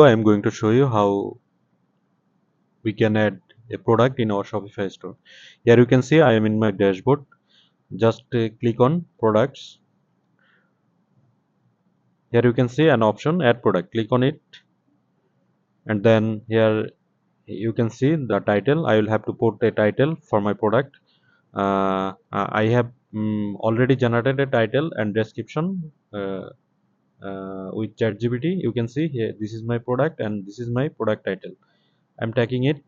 I am going to show you how we can add a product in our Shopify store. Here you can see I am in my dashboard. Just click on products. Here you can see an option add product. Click on it, and then here you can see the title. I will have to put a title for my product. I have already generated a title and description with ChatGPT. You can see here this is my product and this is my product title. I'm taking it.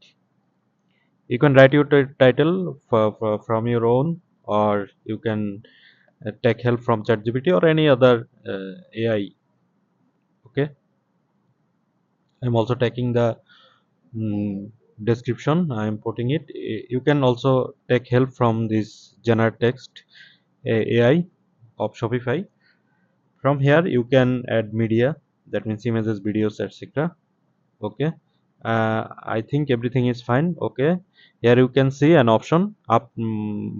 You can write your title from your own, or you can take help from ChatGPT or any other AI. Okay, I'm also taking the description. I am putting it. You can also take help from this generate text AI of Shopify. From here, you can add media. That means images, videos, etc. Okay, I think everything is fine. Okay, here you can see an option up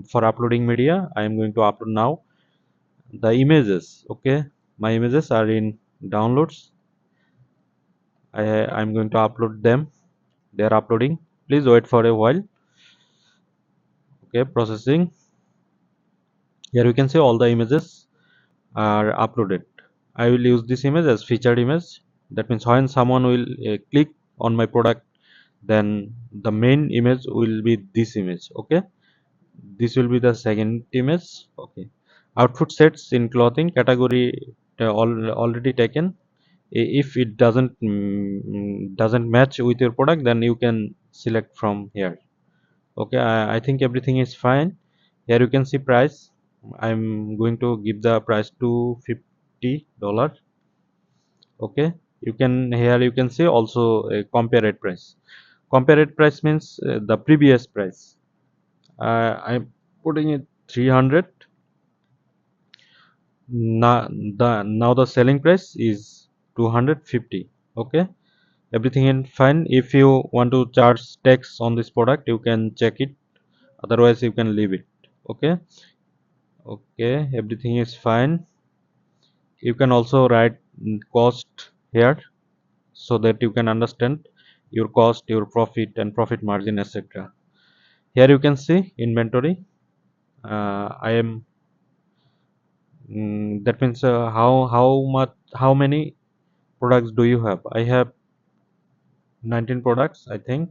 for uploading media. I am going to upload now the images. Okay, my images are in downloads. I'm going to upload them. They are uploading. Please wait for a while. Okay, processing. Here you can see all the images are uploaded. I will use this image as featured image. That means when someone will click on my product, then the main image will be this image. Okay, this will be the second image. Okay, outfit sets in clothing category already taken. If it doesn't match with your product, then you can select from here. Okay, I think everything is fine. Here you can see price. I'm going to give the price to $50. Okay, you can here you can see also a compared price. Compared price means the previous price. I'm putting it 300. Now the selling price is 250. Okay, everything is fine. If you want to charge tax on this product, you can check it. Otherwise, you can leave it. Okay. Okay, everything is fine. You can also write cost here so that you can understand your cost, your profit, and profit margin, etc. Here you can see inventory. I am that means how many products do you have? I have 19 products, I think.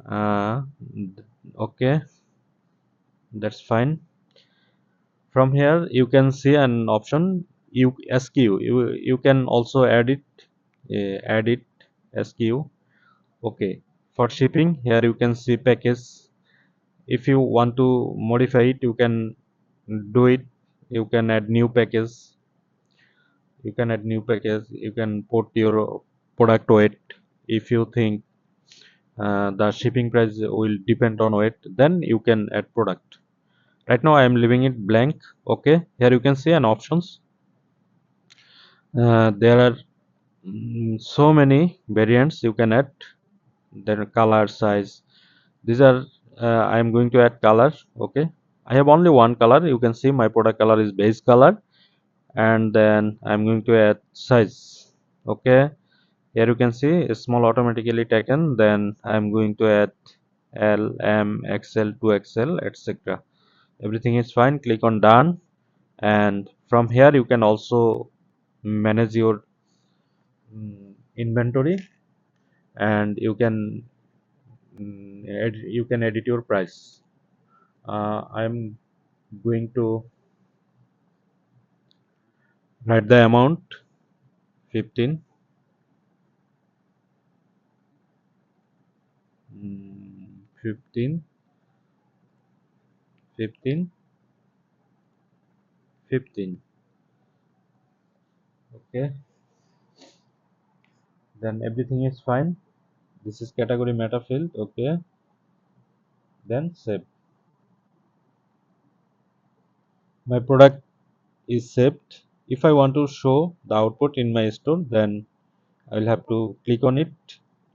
Uh, okay, that's fine. From here you can see an option you SKU. You can also add it SKU. Okay, for shipping here you can see package. If you want to modify it, you can do it. You can add new package. You can add new package. You can put your product weight. If you think the shipping price will depend on weight, then you can add product. Right now I am leaving it blank. Okay, here you can see an options. There are so many variants you can add. There are color, size. These are I am going to add color. Okay, I have only one color. You can see my product color is beige color, and then I'm going to add size. Okay, here you can see small automatically taken. Then I'm going to add L, M, XL, 2XL, etc. Everything is fine. Click on done, and from here you can also manage your inventory, and you can edit your price. I'm going to write the amount 15, 15, 15, 15. Okay, then everything is fine. This is category meta field. Okay, then save. My product is saved. If I want to show the output in my store, then I will have to click on it,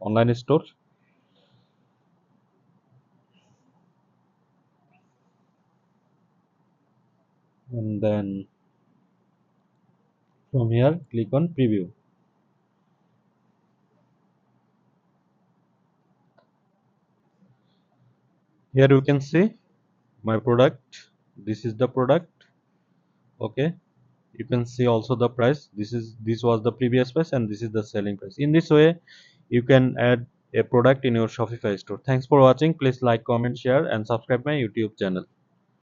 online store, and then from here click on preview. Here you can see my product. This is the product. Okay, you can see also the price. This was the previous price and this is the selling price. In this way you can add a product in your Shopify store. Thanks for watching. Please like, comment, share and subscribe my YouTube channel.